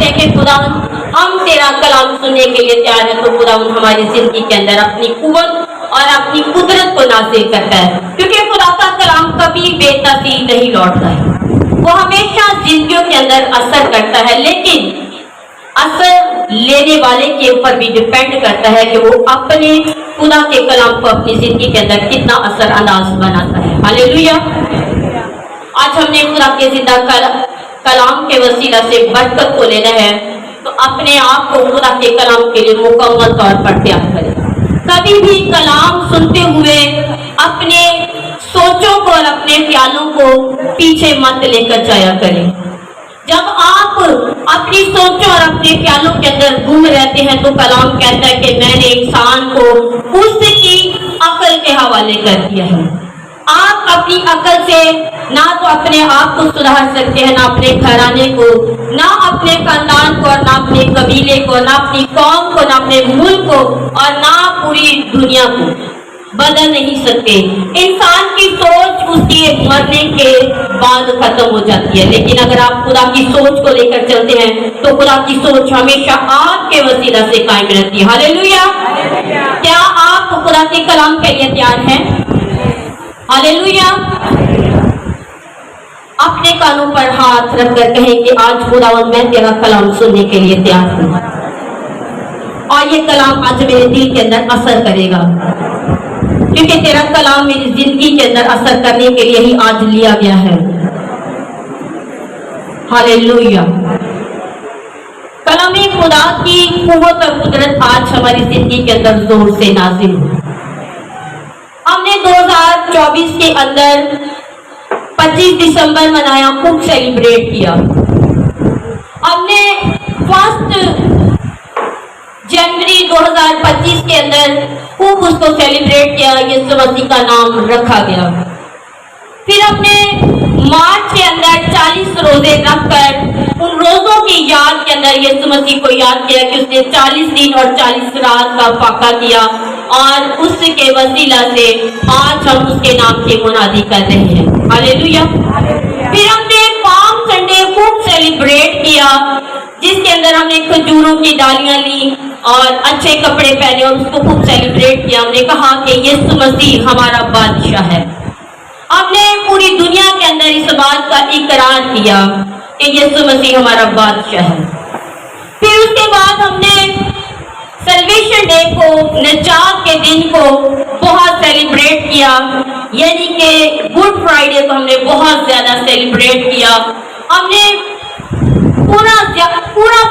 ہے کہ خدا ہم تیرا کلام سننے کے لیے تیار ہے، تو خدا ہماری زندگی کے اندر اپنی قوت اور اپنی قدرت کو نازل کرتا ہے، کیونکہ خدا کا کلام کبھی بے تاثیر نہیں لوٹتا ہے، وہ ہمیشہ زندگیوں کے اندر اثر کرتا ہے، لیکن اثر لینے والے کے اوپر بھی ڈیپینڈ کرتا ہے کہ وہ اپنے خدا کے کلام کو اپنی زندگی کے اندر کتنا اثر انداز بناتا ہے۔ ہاللیلویا۔ آج ہم نے خدا کے زندہ کلام کے وسیلہ سے برکت کو لینا ہے، تو اپنے آپ کو خدا کے کلام کے لیے مکمل طور پر تیار کریں۔ کبھی بھی کلام سنتے ہوئے اپنے سوچوں کو اور اپنے خیالوں کو پیچھے مت لے کر جایا کریں۔ جب آپ اپنی سوچوں اور اپنے خیالوں کے اندر گم رہتے ہیں تو کلام کہتا ہے کہ میں نے انسان کو اس کی عقل کے حوالے کر دیا ہے۔ آپ اپنی عقل سے نہ تو اپنے آپ کو سدھار سکتے ہیں، نہ اپنے گھرانے کو، نہ اپنے خاندان کو، نہ اپنے قبیلے کو، نہ اپنی قوم کو، نہ اپنے ملک کو، اور نہ پوری دنیا کو بدل نہیں سکتے۔ انسان کی سوچ اس کے مرنے کے بعد ختم ہو جاتی ہے، لیکن اگر آپ خدا کی سوچ کو لے کر چلتے ہیں تو خدا کی سوچ ہمیشہ آپ کے وسیلہ سے قائم رہتی ہے۔ ہاللیلویا۔ کیا آپ خدا کے کلام کے لیے تیار ہیں؟ ہاللیلویا۔ اپنے کانوں پر ہاتھ رکھ کر کہیں کہ آج خداوند میں تیرا کلام سننے کے لیے تیار ہوں، اور یہ کلام آج میرے دل کے اندر اثر کرے گا، کیونکہ تیرا کلام میری زندگی کے اندر اثر کرنے کے لیے ہی آج لیا گیا ہے۔ ہاللیلویا۔ کلام خدا کی قوت اور قدرت آج ہماری زندگی کے اندر زور سے نازل ہو۔ ہم نے 2024 کے اندر 25 دسمبر منایا، خوب سیلیبریٹ کیا۔ ہم نے 1 جنوری 2025 کے اندر خوب اس کو سیلیبریٹ کیا، یسوع مسیح کا نام رکھا گیا۔ پھر ہم نے مارچ کے اندر 40 روزے رکھ کر ان روزوں کی یاد کے اندر یسوع مسیح کو یاد کیا کہ اس نے 40 دن اور 40 رات کا فاقہ کیا، اور اس کے وسیلہ سے آج ہم اس کے نام کی منادی کر رہے ہیں۔ ہاللیلویا۔ پھر ہم نے پام سنڈے خوب سیلیبریٹ کیا، جس کے اندر ہم نے کھجوروں کی ڈالیاں لی اور اچھے کپڑے پہنے اور اس کو خوب سیلیبریٹ کیا۔ ہم نے کہا کہ یسوع مسیح ہمارا بادشاہ ہے۔ ہم نے پوری دنیا کے اندر اس بات کا اقرار کیا کہ یسوع مسیح ہمارا بادشاہ ہے۔ پھر اس کے بعد ہم نے سیلویشن ڈے کو، نجات کے دن کو بہت سیلیبریٹ کیا، یعنی کہ گڈ فرائیڈے کو ہم نے بہت زیادہ سیلیبریٹ کیا۔ ہم نے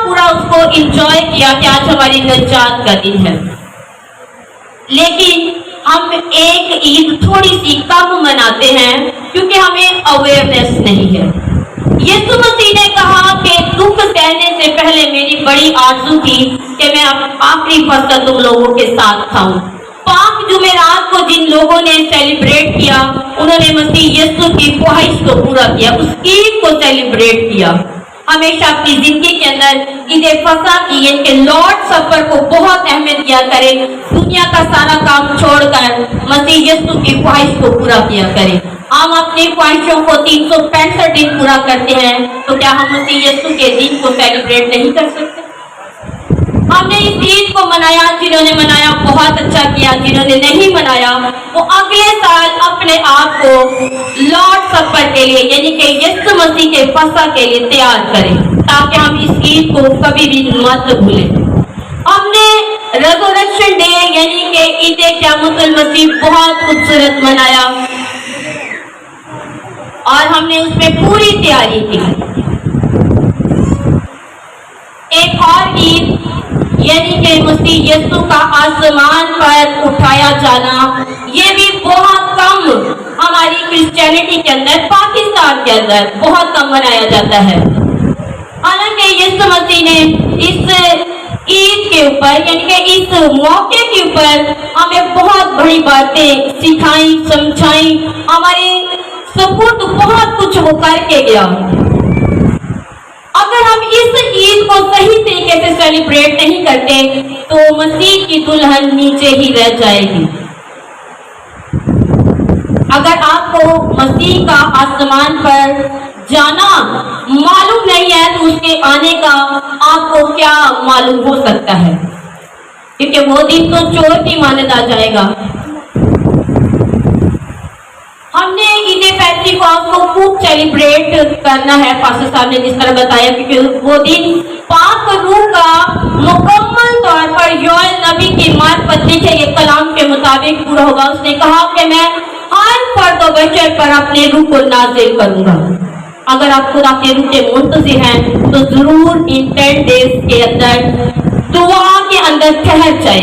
پورا اس کو انجوائے کیا کہ آج ہماری نجات کا دن ہے، لیکن ہم ایک عید تھوڑی سی کم مناتے ہیں کیونکہ ہمیں اویئرنیس نہیں ہے۔ یسوع مسیح نے کہا کہ دکھ سہنے سے پہلے میری بڑی آرزو تھی کہ میں آخری فصل تم لوگوں کے ساتھ کھاؤں۔ پاک جمعرات کو جن لوگوں نے سیلیبریٹ کیا انہوں نے مسیح یسوع کی خواہش کو پورا کیا، اس عید کو سیلیبریٹ کیا۔ ہمیشہ اپنی زندگی کے اندر عید فصح کی، یعنی کہ لارڈ سفر کو بہت اہمیت دیا کرے، دنیا کا سارا کام چھوڑ کر مسیح یسوع کی خواہش کو پورا کیا کرے۔ ہم اپنی خواہشوں کو 365 دن پورا کرتے ہیں، تو کیا ہم مسیح یسوع کے دن کو سیلیبریٹ نہیں کر سکتے؟ ہم نے اس عید کو منایا، جنہوں نے منایا بہت اچھا کیا، جنہوں نے نہیں منایا وہ اگلے سال اپنے آپ کو لارڈ سفر کے لیے، یعنی کہ یسوع مسیح کے فصح کے لیے تیار کریں، تاکہ ہم اس عید کو کبھی بھی مت بھولیں۔ ہم نے ریزریکشن ڈے یعنی کہ عید قیامت المسیح بہت خوبصورت منایا، اور ہم نے اس میں پوری تیاری کی۔ ایک اور عید یعنی کہ مسیح یسوع کا آسمان پر اٹھایا جانا، یہ بھی بہت کم ہماری کرسچینٹی کے اندر، پاکستان کے اندر بہت کم منایا جاتا ہے۔ حالانکہ یسوع مسیح نے اس عید کے اوپر یعنی کہ اس موقع کے اوپر ہمیں بہت بڑی باتیں سکھائیں، سمجھائیں، ہمارے سپورٹ بہت کچھ وہ کر کے گیا۔ اگر ہم اس عید کو صحیح طریقے سے سیلیبریٹ نہیں کرتے تو مسیح کی دلہن نیچے ہی رہ جائے گی۔ اگر آپ کو مسیح کا آسمان پر जाना मालूम नहीं है तो उसके आने का आपको क्या मालूम हो सकता है, क्योंकि वो दिन तो चोर की माना जाएगा। हमने ईद पेंटिकॉस्ट को खूब सेलिब्रेट करना है, पास्टर साहब ने जिस तरह बताया, क्योंकि वो दिन पाक रूह का मुकम्मल तौर पर योएल नबी की मार्फत लिखे ये कलाम के मुताबिक पूरा होगा। उसने कहा कि मैं हर फर्द व बशर पर अपने रूह को नाजिल करूंगा। अगर आप खुदा के रूह के मुंतज़िर हैं तो जरूर इन 10 डेज के अंदर दुआ के अंदर ठहर जाए,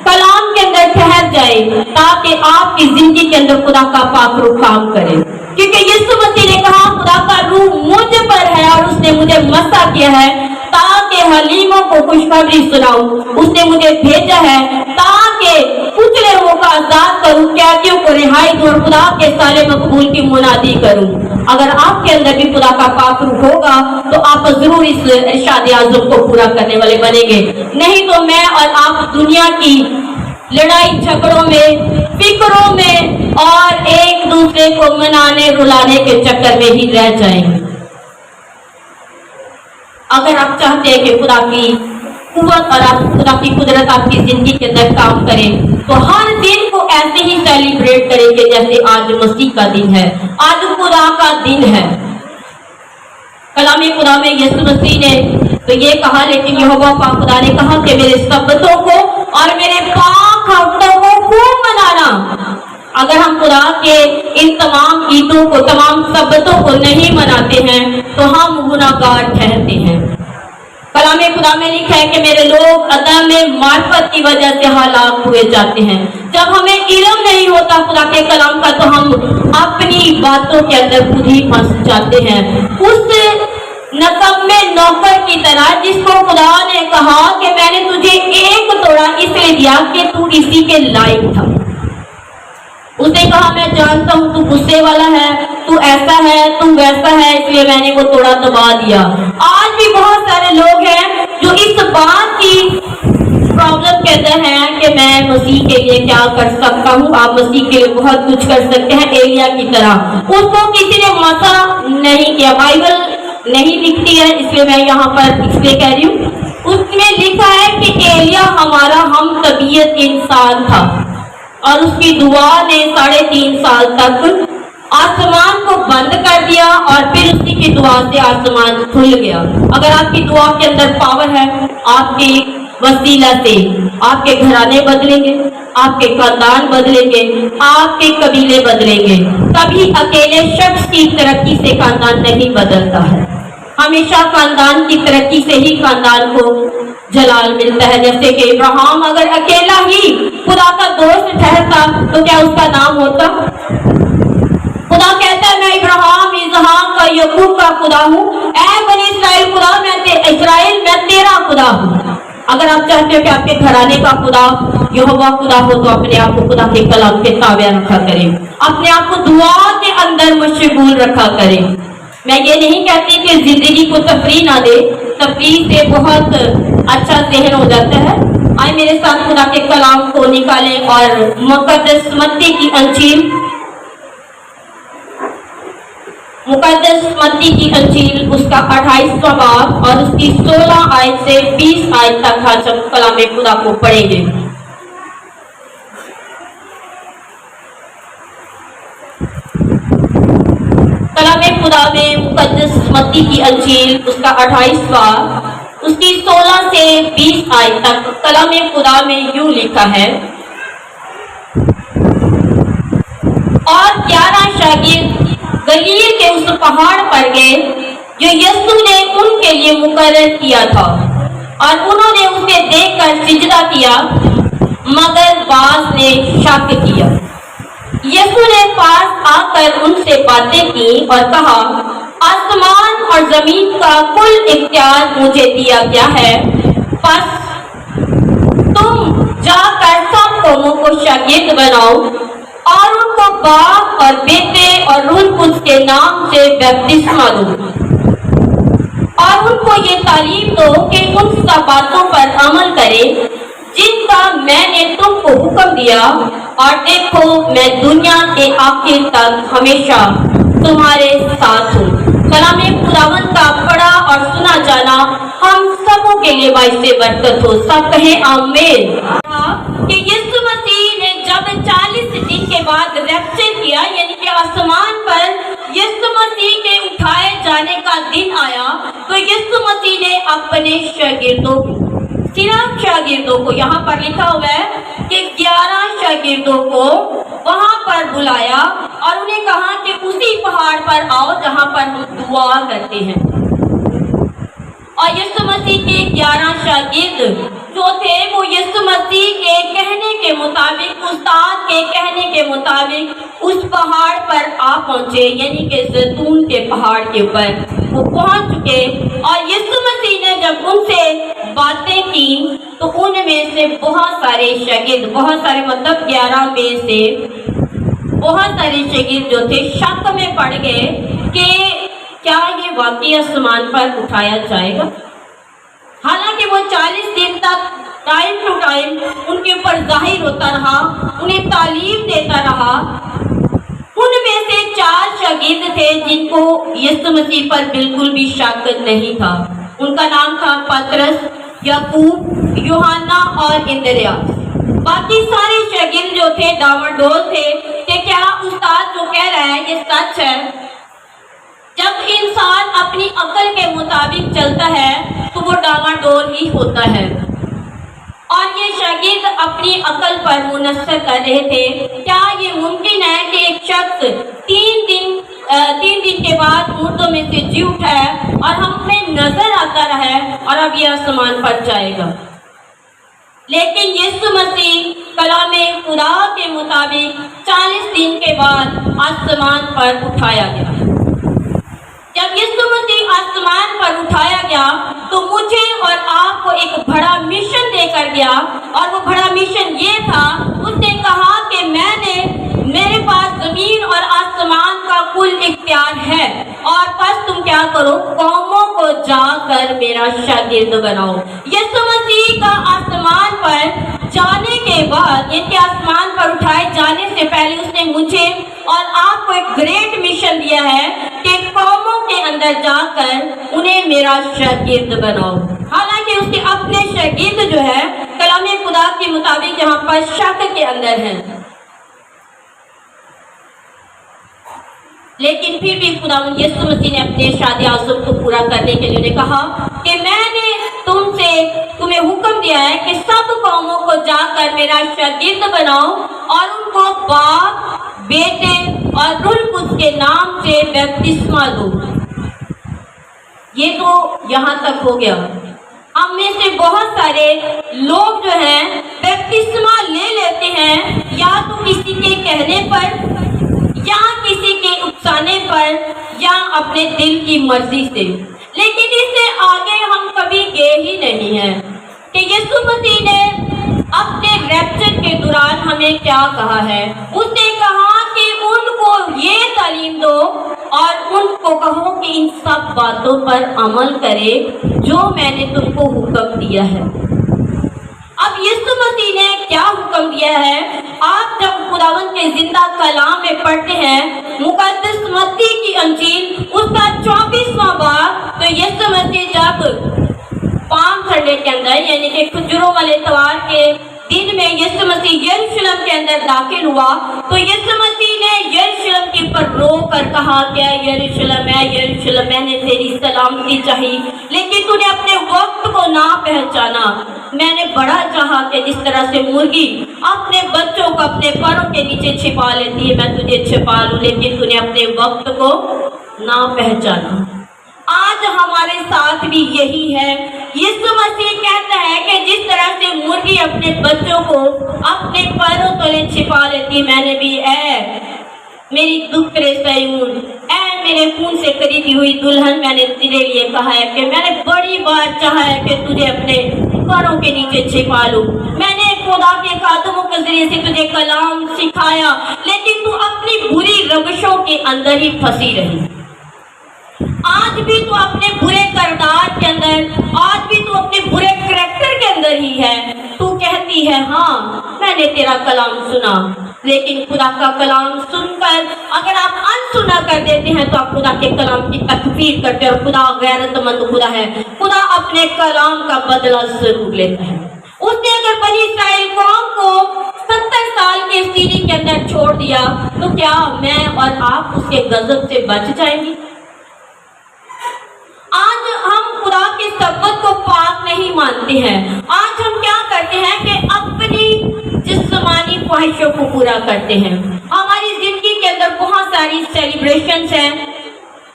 कलाम के अंदर ठहर जाए, ताकि आपकी जिंदगी के अंदर खुदा का पाक रूह काम करे। क्योंकि यीशु मसीह ने कहा खुदा का रूह मुझ पर है और उसने मुझे मसा किया है ताकि हलीमों को खुशखबरी सुनाऊं। उसने मुझे भेजा है ताकि कुचले हुओं को आजाद करूं, कैदियों को रिहाई दूं और खुदा के साले मकबूल की मुनादी करूं। अगर आपके अंदर भी खुदा का पाक रूह होगा तो आप जरूर इस इरशाद आज़म को पूरा करने वाले बनेंगे। नहीं तो मैं और आप दुनिया की लड़ाई झगड़ों में, फिक्रों में और एक दूसरे को मनाने रुलाने के चक्कर में ही रह जाएंगे। अगर आप चाहते हैं कि खुदा की कुव्वत और खुदा की कुदरत आपकी जिंदगी के अंदर काम करे तो हर दिन को ऐसे ही सेलिब्रेट करेंगे जैसे आज मसीह का दिन है, आज खुदा का दिन है। कलाम खुदा में यीशु मसीह ने तो ये कहा, लेकिन यहोवा पाक खुदा ने कहा कि मेरे सबतों को और मेरे पाक हफ्तों को खूब मनाना। अगर हम खुदा के इन तमाम ईदों को, तमाम सबतों को नहीं मनाते हैं तो हम गुनाहगार ठहरते हैं। कलाम खुदा में लिखा है कि मेरे लोग अदम में मार्फत की वजह से हलाक हुए जाते हैं। जब हमें इल्म नहीं होता खुदा के कलाम का तो हम अपनी बातों के अंदर खुद ही फंस जाते हैं, उस नकम्मे नौकर की तरह जिसको खुदा ने कहा कि मैंने तुझे एक तोड़ा इसलिए दिया कि तू इसी के लायक था। उसने कहा मैं जानता हूँ तू गुस्से वाला है, तू ऐसा है, तू वैसा है, इसलिए मैंने वो तोड़ा दबा दिया। आज भी बहुत सारे लोग हैं जो इस बात की प्रॉब्लम के अंदर हैं कि मैं मसीह के लिए क्या कर सकता हूँ। आप मसीह के लिए बहुत कुछ कर सकते हैं एलिया की तरह। उसको किसी ने मसा नहीं किया, बाइबल नहीं लिखती है इसलिए मैं यहाँ पर इसलिए कह रही हूँ। उसमें लिखा है कि एलिया हमारा हम तबीयत इंसान था और उसकी दुआ ने 3.5 साल तक आसमान को बंद कर दिया और फिर उसी की दुआ से आसमान खुल गया। अगर आपकी दुआ के अंदर पावर है, आपके वसीला से आपके घराने बदलेंगे, आपके खानदान बदलेंगे, आपके कबीले बदलेंगे। कभी अकेले शख्स की तरक्की से खानदान नहीं बदलता है, हमेशा खानदान की तरक्की से ही खानदान को जलाल मिलता है। जैसे कि इब्राहिम अगर अकेला ही खुदा का दोस्त ठहरता तो क्या उसका नाम होता? खुदा कहता है मैं इब्राहिम, इसहाक और याकूब का खुदा हूँ, ऐ बनी इस्राएल खुदा इस्राएल मैं तेरा खुदा हूँ। अगर आप चाहते हो कि आपके घराने का खुदा यहोवा खुदा हो तो अपने आप को खुदा के कलाम के ताबे रखा करें, अपने आप को दुआ के अंदर मशगूल रखा करें। मैं ये नहीं कहती कि जिंदगी को तफरीह ना दे, तफरीह से बहुत अच्छा ज़हन हो जाता है। आए मेरे साथ खुदा के कलाम को निकालें और मुकद्दस मत्ती की अंजील, मुकद्दस मत्ती की अंजील उसका 28वां बाब और उसकी 16 आयत से 20 आयत तक आज हम कलाम खुदा को पढ़ेंगे। कलाम खुदा में मुकद्दस मत्ती की अंजील उसका 28वां उसकी 16 से 20 आयत तक कलाम खुदा में यूं लिखा है, और 11 शागिर्द गलील के उस पहाड़ पर गए जो यीशु ने उनके लिए मुकर्रर किया था और उन्होंने उसे देखकर सिजदा किया, मगर बाज ने शक किया। यीशु ने पास आकर उनसे बातें की और कहा, आसमान और जमीन का कुल इख्तियार मुझे दिया गया है, बस तुम जाकर सब कौमों को शागिर्द बनाओ और उनको बाप और बेटे और रूह कुद्स के नाम से बपतिस्मा दो और उनको ये तालीम दो कि उन सब बातों पर अमल करें जिनका मैंने तुमको हुक्म दिया, और देखो मैं दुनिया के आखिर तक हमेशा तुम्हारे साथ हूँ। कलाम खुदावंद का पढ़ा और सुना जाना हम सबों के लिए बाइसे बरकत हो। सब कहें आमीन। कि यीशु मसीह ने जब 40 दिन के बाद रैप्चर किया, यानी कि आसमान पर यीशु मसीह के उठाए जाने का दिन आया, तो यीशु मसीह ने अपने शागिर्दों, सिर्फ शागिर्दों को, यहाँ पर लिखा हुआ है कि 11 शागिर्दों को वहां पर बुलाया और उन्हें कहा कि उसी पहाड़ पर आओ जहां पर हम दुआ करते हैं। और यीशु मसीह के 11 शागिर्द जो थे वो यीशु मसीह के कहने के मुताबिक, उस्ताद के कहने के मुताबिक उस पहाड़ पर आ पहुंचे, यानी कि जैतून के पहाड़ के ऊपर वो पहुंच चुके। और यीशु मसीह ने जब उनसे बातें की तो उनमें से बहुत सारे शागिर्द, बहुत सारे मतलब 11 में से बहुत सारे शागिर्द जो थे शक में पड़ गए कि क्या ये वाकई आसमान पर उठाया जाएगा। हालांकि वो 40 दिन तक टाइम टू टाइम उनके ऊपर जाहिर होता रहा, उन्हें तालीम देता रहा। उनमें से 4 शागिर्द थे जिनको यीशु मसीह पर बिल्कुल भी शक नहीं था। उनका नाम था पतरस, याकूब, यूहन्ना और इंद्रियास। बाकी सारे शागिर्द जो थे डामाडोल थे कि क्या उस्ताद जो कह रहा है ये सच है। जब इंसान अपनी अकल के मुताबिक चलता है तो वो डामाडोल ही होता है। और ये शागिर्द अपनी अकल पर मुनस्सर कर रहे थे, क्या ये मुमकिन है कि एक शख्स 3 दिन के बाद मुर्दों में से जी उठा है और हमें नजर आता रहा और अब ये आसमान पर जाएगा। लेकिन यीशु मसीह कलामे खुदा के मुताबिक 40 दिन के बाद आसमान पर उठाया गया। जब यीशु मसीह आसमान पर उठाया गया तो मुझे और आपको एक बड़ा मिशन देकर गया, और वो बड़ा मिशन ये था, उसने कहा कि मेरे पास जमीन और आसमान का कुल इख्तियार है, और बस तुम क्या करो, कौमों को जाकर मेरा शागिर्द बनाओ। यीशु मसीह का आसमान पर जाने के बाद, यानी आसमान पर उठाए जाने से पहले उसने मुझे और आपको एक ग्रेट मिशन दिया है कि कौमों के अंदर जाकर उन्हें मेरा शागिर्द बनाओ। हालांकि उसके अपने शागिर्द जो है कलामे खुदा के मुताबिक यहाँ पर शक के अंदर हैं, लेकिन फिर भी खुदा यीशु मसीह ने अपने शादी आज़म को पूरा करने के लिए कहा कि मैंने तुम्हें हुक्म दिया है कि सब कौमों को जाकर मेरा शागिर्द बनाओ और उनको बाप, बेटे और रूह कुद्स के नाम से बपतिस्मा दो। ये तो यहाँ तक हो गया। हम में से बहुत सारे लोग जो हैं बपतिस्मा ले लेते हैं, या तो किसी के कहने पर, या किसी के उकसाने पर, या अपने दिल की मर्जी से, लेकिन इससे आगे हम कभी गए ही नहीं हैं कि यीशु मसीह ने अपने रैप्चर के दौरान हमें क्या कहा है। उसने कहा कि उनको ये तालीम दो और उनको कहो कि इन सब बातों पर अमल करे जो मैंने तुमको हुक्म दिया है। अब यीशु मसीह ने क्या हुक्म दिया है? आप जब खुदावंद के जिंदा कलाम में पढ़ते हैं मुकद्दस मत्ती की अंजील उसका 24वां बाब, तो यीशु मसीह जब पाम संडे के अंदर, यानी कि खुजरों वाले इतवार के दिन में यीशु मसीह यरूशलेम के अंदर दाखिल हुआ, तो यीशु मसीह ने यरूशलेम के ऊपर रो कर कहा, क्या यरूशलेम है, यरूशलेम, मैंने तेरी सलामती चाहिए लेकिन तूने अपने वक्त को ना पहचाना। मैंने बड़ा चाहा कि जिस तरह से मुर्गी अपने बच्चों को अपने पैरों के नीचे छिपा लेती है, मैं तुझे छिपा लूं, लेकिन तूने अपने वक्त को ना पहचाना। आज हमारे साथ भी यही है। यीशु मसीह कहता है कि जिस तरह से मुर्गी अपने बच्चों को अपने पैरों तले छिपा लेती, मैंने भी मेरी दुखरे सयून, मेरे खून से खरीदी हुई दुल्हन, मैंने तेरे लिए कहा है कि मैंने बड़ी बार चाहा है कि तुझे अपने पैरों के नीचे छिपा लूं। मैंने खुदा के कदमों के जरिए से तुझे कलाम सिखाया, लेकिन तू अपनी बुरी रविशों के अंदर ही फंसी रही। आज भी तू अपने बुरे किरदार के अंदर, आज भी तू अपने बुरे करैक्टर के अंदर ही है। तू कहती है हाँ मैंने तेरा कलाम सुना, लेकिन खुदा का कलाम सुनकर अगर आप अनसुना कर देते हैं तो आप खुदा के कलाम की तकफीर करते हैं। और खुदा गैरतमंद खुदा है, खुदा अपने कलाम का बदला जरूर लेता है। उसने अगर बनी इस्राएल कौम को 70 साल के सीरी के अंदर छोड़ दिया तो क्या मैं और आप उसके गजब से बच जाएंगे? आज हम खुदा के सब्बत को पाक नहीं मानते हैं। आज हम क्या करते हैं कि अपनी जिस्मानी ख्वाहिशों को पूरा करते हैं। हमारी जिंदगी के अंदर बहुत सारी सेलिब्रेशंस हैं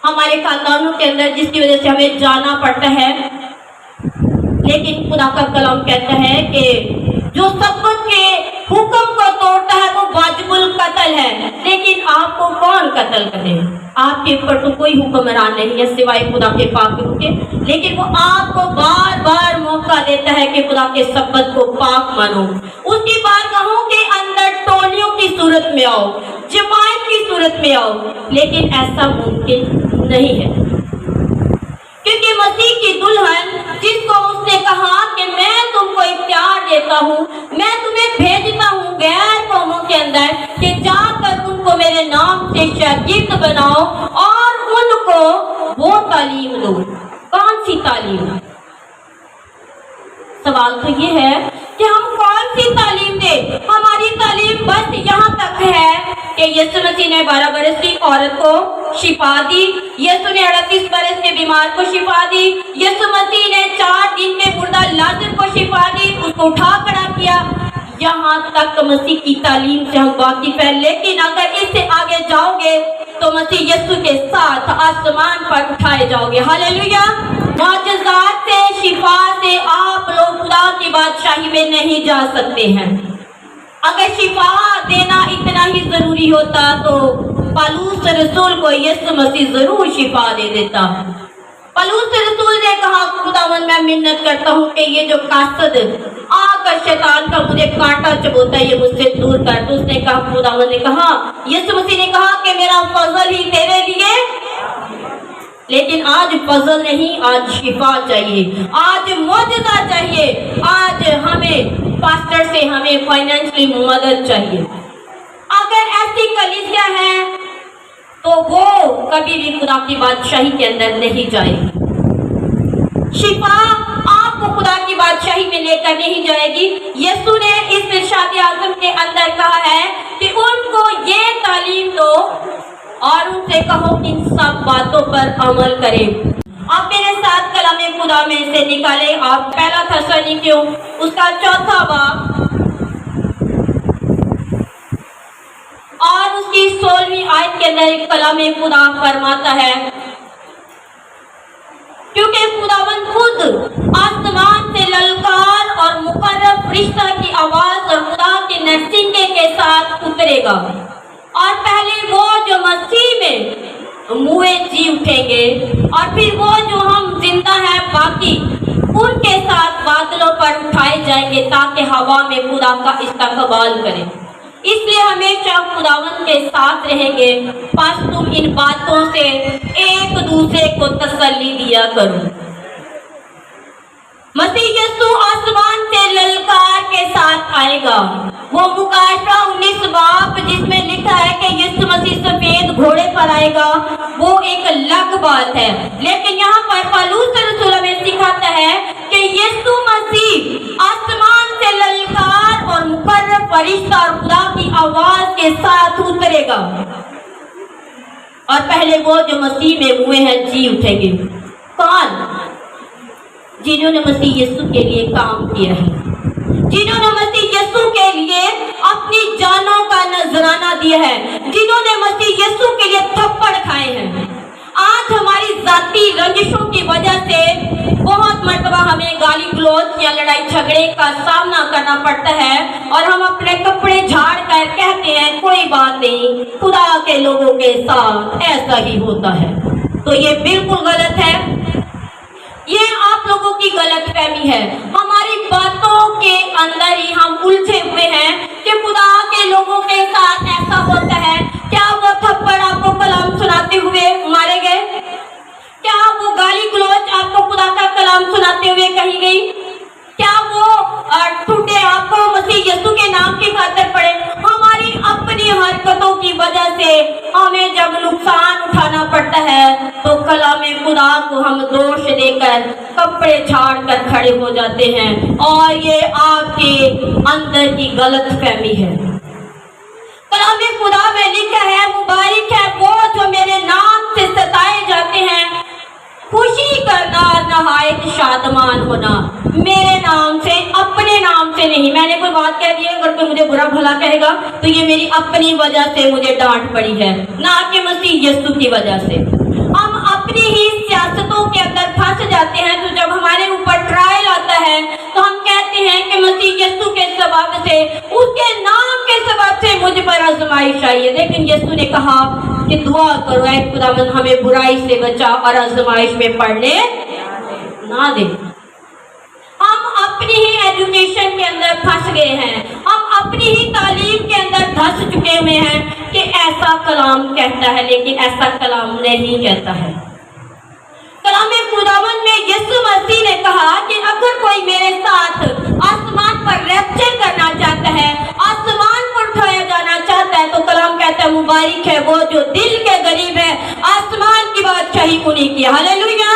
हमारे खानदानों के अंदर, जिसकी वजह से हमें जाना पड़ता है। लेकिन खुदा का कलाम कहता है कि जो सब्बत के हुक्म को तोड़ता है वो वाजिबुल कत्ल है। लेकिन आपको कौन कत्ल करे? आपके ऊपर तो कोई हुक्मरान नहीं है सिवाय खुदा के पाक रूह के। लेकिन वो आपको बार बार मौका देता है कि खुदा के सब्बत को पाक मानो, उसकी बारगाहों के अंदर टोलियों की सूरत में आओ, जमात की सूरत में आओ। लेकिन ऐसा मुमकिन नहीं है, क्योंकि मसीह की दुल्हन जिसको उसने कहा कि मैं तुमको इख्तियार देता हूँ, मैं तुम्हें भेजता हूँ गैर कौमों के अंदर कि जाकर उनको मेरे नाम से शागिर्द बनाओ और उनको वो तालीम दो। कौन सी तालीम? सवाल तो ये है कि हम कौन सी तालीम दें? हमारी तालीम बस यहाँ तक है कि यीशु मसीह ने 12 बरस की औरत को शिफा दी, यीशु ने 38 बरस के बीमार को शिफा दी, यीशु मसीह ने 4 दिन में मुर्दा लाजर को शिफा दी, उसको उठा खड़ा किया। यहाँ तक मसीह की तालीम से हम वाकिफ हैं। लेकिन अगर इससे आगे जाओगे तो मसीह यीशु के साथ आसमान पर उठाए जाओगे। हालेलुया। मौजज़ात से, शिफा से आप लोग खुदा की बादशाही में नहीं जा सकते हैं। अगर शिफा देना इतना ही जरूरी होता तो पौलुस रसूल को यीशु मसीह जरूर शिफा दे देता। पौलुस रसूल ने कहा, खुदावन मैं मिन्नत करता हूँ कि ये जो कासद आकर शैतान का मुझे कांटा चबोता है ये मुझसे दूर कर। तो उसने कहा, खुदावन ने कहा, यीशु मसीह ने कहा कि मेरा फजल ही तेरे लिए। लेकिन आज फजल नहीं, आज शिफा चाहिए, आज मौजज़ा चाहिए, आज हमें पास्टर से हमें फाइनेंशियली मदद चाहिए। अगर ऐसी कलीसिया है तो वो कभी भी खुदा की बादशाही के अंदर नहीं जाएगी। शिफा आपको खुदा की बादशाही में लेकर नहीं जाएगी। यीशु ने इस इरशाद आज़म के अंदर कहा है कि उनको ये तालीम दो और उनसे कहो इन सब बातों पर अमल करें। आप मेरे साथ कलामे खुदा में से निकाले आप पहला थिस्सलुनीकियों उसका 4 बाब और उसकी 16वीं आयत के अंदर एक कलामे खुदा फरमाता है, क्योंकि खुदावन खुद आसमान से ललकार और मुकर्रब फरिश्ता की आवाज और खुदा के नरसिंगे के साथ उतरेगा और पहले वो जो मसीह में मुए जी उठेंगे और फिर वो जो हम जिंदा है बाकी उनके साथ बादलों पर उठाए जाएंगे ताकि हवा में खुदा का इस्तकबाल करें। इसलिए हमेशा खुदावन के साथ रहेंगे। बस तुम इन बातों से एक दूसरे को तसल्ली दिया करो। मसीह यीशु आसमान से ललकार के साथ आएगा। वो मुकाशवा 19 बाब जिसमें लिखा है कि यीशु मसीह सफेद घोड़े पर आएगा, वो एक अलग बात है। लेकिन यहाँ पर पौलुस रसूल में सिखाता है कि यीशु मसीह आसमान से ललकार और मुकर्रब फरिश्ता और खुदा की आवाज के साथ उतरेगा और पहले वो जो मसीह में हुए हैं जी उठेंगे। कौन? जिन्होंने मसीह यीशु के लिए काम किया है, जिन्होंने मसीह यीशु के लिए अपनी जानों का नजराना दिया है, जिन्होंने मसीह यीशु के लिए थप्पड़ खाए हैं। आज हमारी जाती रंजिशों की वजह से बहुत मर्तबा हमें गाली गलौज या लड़ाई झगड़े का सामना करना पड़ता है और हम अपने कपड़े झाड़ कर कहते हैं कोई बात नहीं, खुदा के लोगों के साथ ऐसा ही होता है। तो ये बिल्कुल गलत है। ये आप लोगों की गलत फहमी है। हमारी बातों के अंदर ही हम उलझे हुए हैं कि खुदा के लोगों के साथ ऐसा होता है। क्या वो थप्पड़ आपको कलाम सुनाते हुए मारे गए? क्या वो गाली गलौज आपको खुदा का कलाम सुनाते हुए कही गई? क्या वो टूटे आपको मसीह यीशु के नाम की खातिर पड़े? हमारी कपड़े झाड़ कर खड़े हो जाते हैं, और ये आपके अंदर की गलत फहमी है। कलाम खुदा में लिखा है, मुबारक है वो जो मेरे नाम से सताए जाते हैं, खुशी करना, नहायत शादमान होना। मेरे नाम से, अपने नाम से नहीं। मैंने कोई बात कह दी है, अगर कोई मुझे बुरा भला कहेगा तो ये मेरी अपनी वजह से मुझे डांट पड़ी है, ना कि मसीह यीशु की वजह से। हम अपनी ही सियासतों के अंदर फंस जाते हैं, तो जब हमारे ऊपर ट्रायल आता है तो हम कहते हैं कि मसीह यीशु के सबब से, उसके नाम के सबब से मुझ पर आजमाइश आई है। लेकिन यीशु ने कहा कि दुआ करो, ऐ खुदावंद हमें बुराई से बचा और आजमाइश में पड़ने ना दे। हम अपनी ही एजुकेशन के अंदर फंस गए हैं, हम अपनी ही तालीम के अंदर धंस चुके हुए हैं कि ऐसा कलाम कहता है, लेकिन ऐसा कलाम नहीं कहता है। कलाम खुदावंद में यीशु मसीह ने कहा कि अगर कोई मेरे साथ आसमान पर रैप्चर करना चाहता है, आसमान पर उठाया जाना चाहता है, तो कलाम कहता है मुबारक है वो जो दिल के गरीब है, आसमान की बादशाही उन्हीं की। हालेलुया।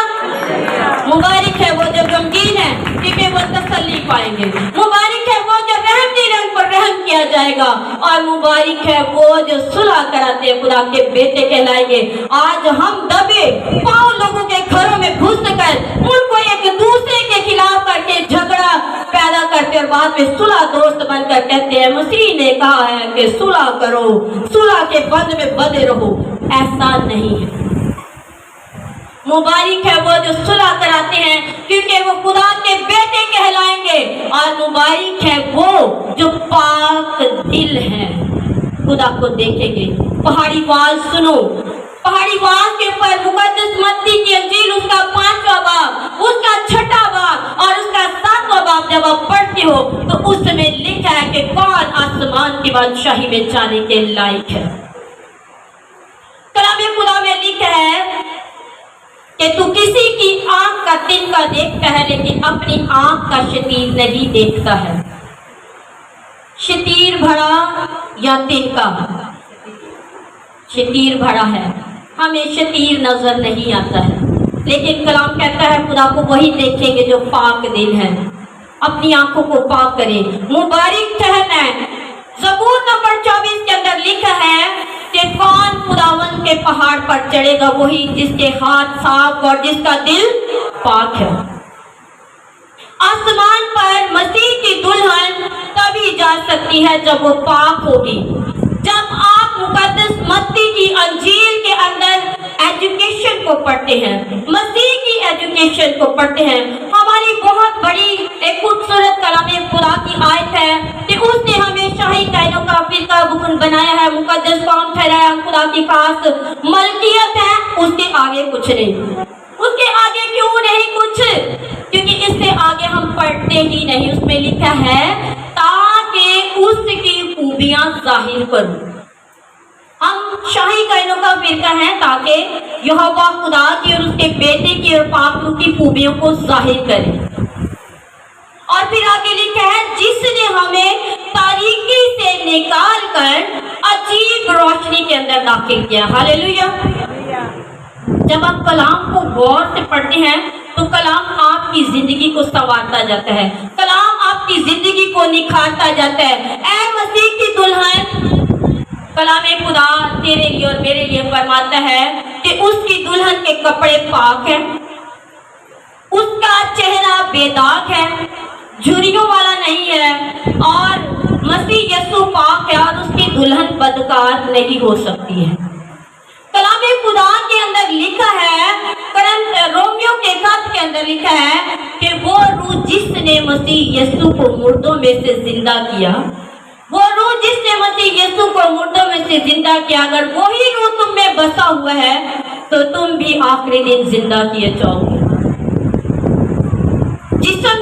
मुबारक है वो जो गमगीन है, क्योंकि वो तसल्ली पाएंगे। मुबारक है वो जो रहमती रंग पर रहम किया जाएगा, और मुबारक है वो जो सुलह कराते हैं, खुदा के बेटे कहलाएंगे। आज हम दबे पांव लोगों के घरों में घुस कर उनको एक दूसरे के खिलाफ करके झगड़ा पैदा करते और बाद में सुलह दोस्त बनकर कहते हैं मसीह ने कहा है कि सुलह करो, सुलह के बंध में बंधे रहो। ऐसा नहीं है। मुबारक है वो जो सुलह कराते हैं, क्योंकि वो खुदा के बेटे कहलाएंगे। और मुबारक है वो जो पाक दिल है, खुदा को देखेंगे। पहाड़ी वाल सुनो, पहाड़ी वाल के ऊपर मुकद्दस मत्ती की इंजील उसका 5वां बाब, उसका 6ठा बाब और उसका 7वां बाब जब आप पढ़ते हो तो उसमें लिखा है कि कौन आसमान की बादशाही में जाने के लायक है। कलाम खुदा में लिखा है कि तू किसी की आंख का तिनका देखता है, लेकिन अपनी आंख का शतीर नहीं देखता है। शतीर भरा या तिनका? शतीर भरा है, हमें शतीर नजर नहीं आता है, लेकिन कलाम कहता है खुदा को वही देखेंगे जो पाक दिल है, अपनी आंखों को पाक करें। मुबारक ठहरना है। ज़बूर नंबर 24 के अंदर लिखा है कि कौन खुदावंद के पहाड़ पर चढ़ेगा, वही जिसके हाथ साफ और जिसका दिल पाक है। आसमान पर मसीह की दुल्हन तभी जा सकती है जब वो पाक होगी। जब आप मुकद्दस मत्ती की अंजील के अंदर एजुकेशन को पढ़ते हैं, मसीह की एजुकेशन को पढ़ते हैं, हमारी बहुत बड़ी एक खूबसूरत कलामे खुदा की आयत है कि उसने हमें शाही कायनों का फिरका बुकन बनाया है, मुकद्दस कौम ठहराया खुदा के पास, मलकियत है, उसके आगे कुछ नहीं। उसके आगे क्यों नहीं कुछ? क्योंकि इससे आगे हम पढ़ते ही नहीं। उसमें लिखा है ताकि उसकी खूबियां जाहिर करूं। हम शाही कायनों का फिरका है ताकि यहोवा खुदा की और उसके बेटे की और पाक की खूबियों को जाहिर करें। और फिर आगे लिखा है जिसने हमें तारीकी से निकाल कर अजीब रोशनी के अंदर दाखिल किया। हालेलुया। जब आप कलाम को गौर से पढ़ते हैं तो कलाम आपकी जिंदगी को संवारता जाता है, कलाम आपकी जिंदगी को निखारता जाता है। ऐ मसीह की दुल्हन, कलाम खुदा तेरे लिए और मेरे लिए फरमाता है कि उसकी दुल्हन के कपड़े पाक हैं, उसका चेहरा बेदाग है, झुर्रियों वाला नहीं है, और मसीह यीशु पाक है और उसकी दुल्हन बदकार नहीं हो सकती है। कलाम खुदा के अंदर लिखा है, रोमियो के खत के अंदर लिखा है कि वो रूह जिसने मसीह यीशु को मुर्दों में से जिंदा किया, वो रूह जिसने मसीह यीशु को मुर्दों में से जिंदा किया, अगर वही रूह तुम में बसा हुआ है तो तुम भी आखिरी दिन जिंदा किए जाओगे। जिस्म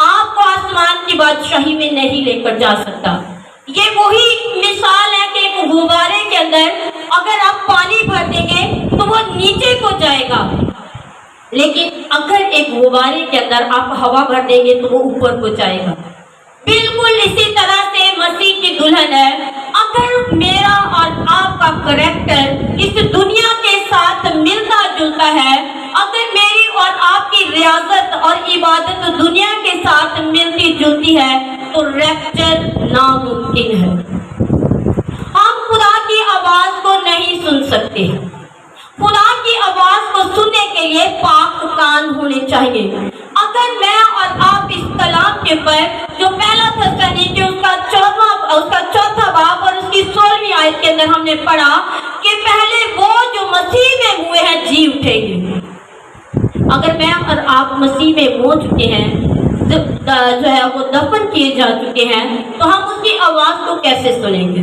आपको आसमान की बादशाही में नहीं लेकर जा सकता। ये वही मिसाल है कि एक गुब्बारे के अंदर अगर आप पानी भर देंगे तो वो नीचे को जाएगा, लेकिन अगर एक गुब्बारे के अंदर आप हवा भर देंगे तो वो ऊपर को जाएगा। बिल्कुल इसी तरह से मसीह की दुल्हन है। अगर मेरा और आपका करैक्टर इस दुनिया के साथ मिलता जुलता है, अगर मेरी اور آپ کی ریاضت اور عبادت دنیا کے ساتھ ملتی جلتی ہے تو ریپچر ناممکن ہے۔ ہم خدا کی آواز کو نہیں سن سکتے۔ خدا کی آواز کو سننے کے لیے پاک کان ہونے چاہیے۔ اگر میں اور آپ اس کلام کے پر جو پہلا تھسلونیکی اس کا چوتھا باب اور اس کی 16ویں آیت کے اندر ہم نے پڑھا کہ پہلے وہ جو مسیح میں ہوئے ہیں جی اٹھیں گے۔ اگر میں اور آپ مسیح میں ہو چکے ہیں، جو ہے وہ دفن کیے جا چکے ہیں، تو ہم اس کی آواز کو کیسے سنیں گے؟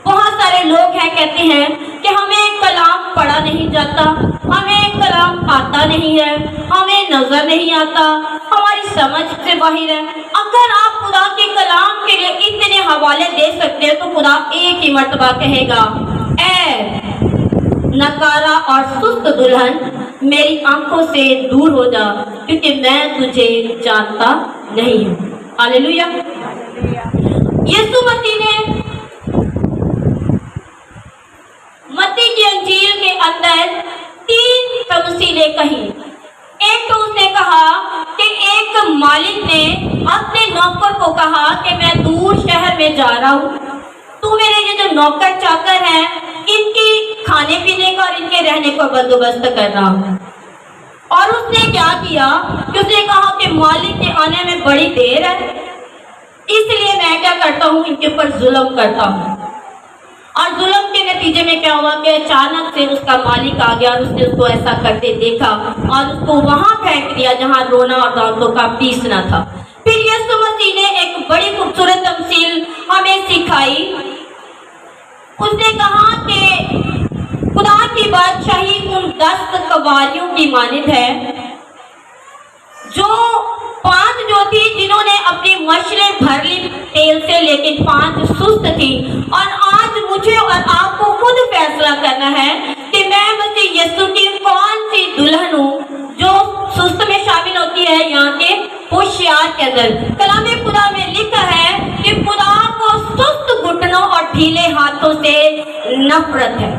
بہت سارے لوگ ہیں کہتے ہیں کہ ہمیں کلام پڑھا نہیں جاتا، ہمیں کلام آتا نہیں ہے، ہمیں نظر نہیں آتا، ہماری سمجھ سے باہر ہے۔ اگر آپ خدا کے کلام کے لیے اتنے حوالے دے سکتے ہیں تو خدا ایک ہی مرتبہ کہے گا، اے نکارا اور سست دلہن میری آنکھوں سے دور ہو جا، کیونکہ میں تجھے جانتا نہیں ہوں۔ ہاللیلویا۔ یسوع مسیح نے متی کی انجیل کے اندر 3 تمثیلیں کہی۔ ایک تو اس نے کہا کہ ایک مالک نے اپنے نوکر کو کہا کہ میں دور شہر میں جا رہا ہوں، تو میرے یہ جو نوکر چاکر ہیں ان کی کھانے پینے کا اور ان کے رہنے کا بندوبست کر رہا ہوں۔ اور اس نے کیا کیا کہ اس نے کہا کہ مالک کے آنے میں بڑی دیر ہے، اس لیے میں کیا کرتا ہوں، ان کے اوپر ظلم کرتا ہوں۔ اور ظلم کے نتیجے میں کیا ہوا کہ اچانک سے اس کا مالک آ گیا اور اس نے اس کو ایسا کرتے دیکھا اور اس کو وہاں پھینک دیا جہاں رونا اور دانتوں کا پیسنا تھا۔ پھر یسوع مسیح نے ایک بڑی خوبصورت تمثیل ہمیں سکھائی۔ اس نے کہا کہ خدا کی بادشاہی ان 10 قواریوں کی مانند ہے جو 5 جو تھی جنہوں نے اپنی مشلیں بھر لی تیل سے، لیکن 5 سست تھی۔ اور آج مجھے اور آپ کو خود فیصلہ کرنا ہے کہ میں مسیح یسوع کی کون سی دلہن ہوں جو سست میں شامل ہوتی ہے یہاں کے ہوشیار کے اندر۔ کلام خدا میں لکھا ہے کہ خدا کو سست گھٹنوں اور ڈھیلے ہاتھوں سے نفرت ہے۔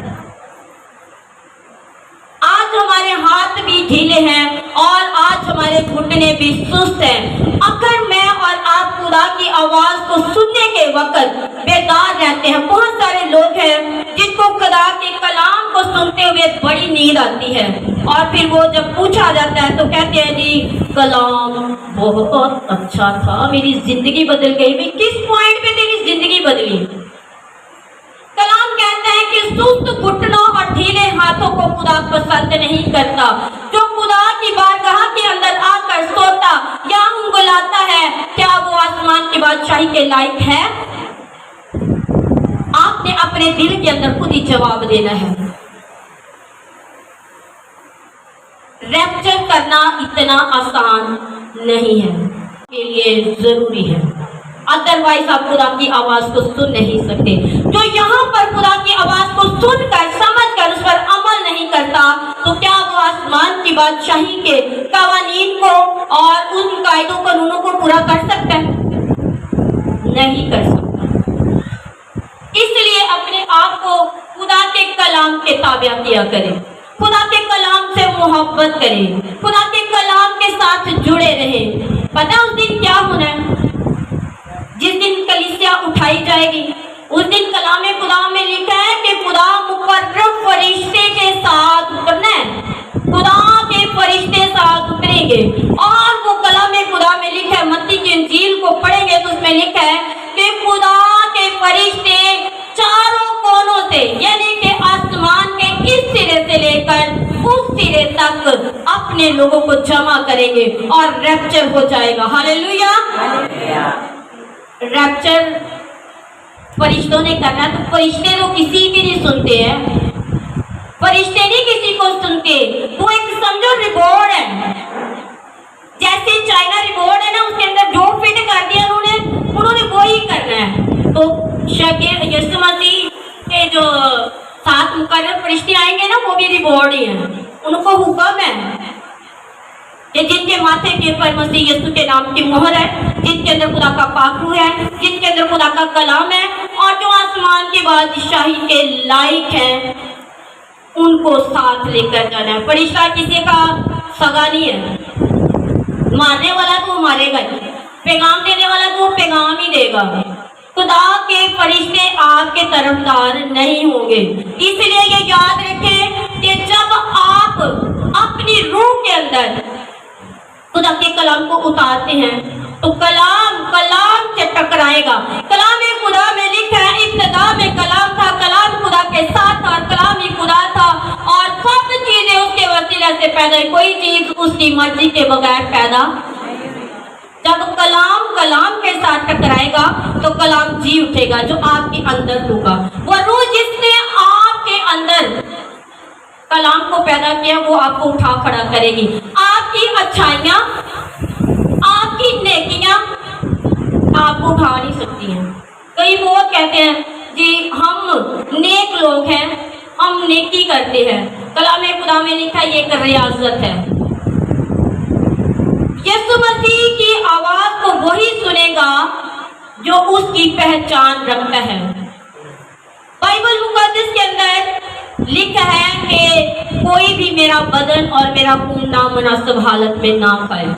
آج ہمارے ہاتھ بھی ڈھیلے ہیں اور آج ہمارے گھٹنے بھی سست ہیں۔ اگر میں اور آپ خدا کی آواز کو سننے کے وقت بیدار رہتے ہیں، بہت سارے لوگ ہیں جن کو خدا کے کلام کو سنتے ہوئے بڑی نیند آتی ہے اور پھر وہ جب پوچھا جاتا ہے تو کہتے ہیں جی کلام بہت اچھا تھا، میری زندگی بدل گئی۔ بھی کس پوائنٹ پہ تیری زندگی بدلی؟ کلام کہتا ہے کہ سست گھٹنوں اور ڈھیلے ہاتھوں کو خدا پسند نہیں کرتا۔ جو خدا کی بارگاہ کے اندر آ کر سوتا یا انگلاتا ہے، کیا وہ آسمان کی بادشاہی کے لائق ہے؟ آپ نے اپنے دل کے اندر خود ہی جواب دینا ہے۔ ریپچر کرنا اتنا آسان نہیں ہے، کے لیے ضروری ہے، ادروائز آپ خدا کی آواز کو سن نہیں سکتے۔ جو یہاں پر خدا کی آواز کو سن کر سمجھ کر اس پر عمل نہیں کرتا تو کیا وہ آسمان کی بادشاہی کے قوانین کو اور ان قاعدوں قانونوں کو پورا کر سکتا ہے؟ نہیں کر سکتا۔ اس لیے اپنے آپ کو خدا کے کلام کے تابع کیا کریں، خدا کے کلام سے محبت کریں، خدا کے کلام کے ساتھ جڑے رہیں۔ پتہ اس دن کیا ہونا ہے؟ جس دن کلیسیا اٹھائی جائے گی اس دن کلام خدا میں لکھا ہے کہ خدا مقرب فرشتے کے ساتھ اترنا ہے، خدا کے فرشتے ساتھ اتریں گے۔ اور وہ کلام خدا میں لکھا ہے، متی کی انجیل کو پڑھیں گے تو اس میں لکھا ہے کہ خدا کے فرشتے چاروں کونوں سے، یعنی کہ آسمان کے اس سرے سے لے کر اس سرے تک اپنے لوگوں کو جمع کریں گے اور ریپچر ہو جائے گا۔ ہاللیلویا۔ ریپچر فرشتوں نے کرنا، تو فرشتے تو کسی کی نہیں سنتے ہیں، فرشتے نہیں کسی کو سنتے، وہ ایک سمجھو ریبورڈ ہے، جیسے چائنا ریبورڈ ہے نا، اس کے اندر جو فٹ کر دیا انہوں نے وہی کرنا ہے۔ تو یسوع مسیح کے جو 7 مقرر فرشتے آئیں گے نا، وہ بھی ریبورڈ ہی ہیں، ان کو حکم ہے کہ جن کے ماتھے کے پر مسیح یسوع کے نام کی مہر ہے، جن کے اندر خدا کا پاک روح ہے، جن کے اندر خدا کا کلام ہے، اور جو آسمان کی بادشاہی کے لائق ہیں، ان کو ساتھ لے کر جانا ہے۔ فرشتہ کسی کا सगा नहीं है, मारने वाला तो वो मारेगा ही, पैगाम देने वाला तो वो पैगाम ही देगा। खुदा के फरिश्ते आपके तरफदार नहीं होंगे। इसलिए ये याद रखें कि जब आप अपनी रूह के अंदर खुदा के कलाम को उतारते हैं तो कलाम से टकराएगा। कलाम खुदा में लिखा है, इब्तिदा में कलाम था, कलाम खुदा के साथ था, कलाम ही खुदा था और सब चीजें उसके वसीले से पैदा हुई। कोई चीज उसकी मर्जी के बगैर पैदा। जब कलाम के साथ टकराएगा तो कलाम जी उठेगा जो आपके अंदर होगा। वो रूह जिसने आपके अंदर कलाम को पैदा किया वो आपको उठा खड़ा करेगी। आपकी अच्छाइयाँ, आपकी नेकियां आपको उठा नहीं सकती हैं। कई लोग कहते हैं जी हम नेक लोग हैं, हम नेकी करते हैं। कलाम खुदा में लिखा ये एक रियाजत है। यीशु मसीह की आवाज को वही सुनेगा जो उसकी पहचान रखता है। बाइबल मुकद्दस के अंदर लिखा है कि कोई भी मेरा बदन और मेरा खून नामुनासिब हालत में ना खाए।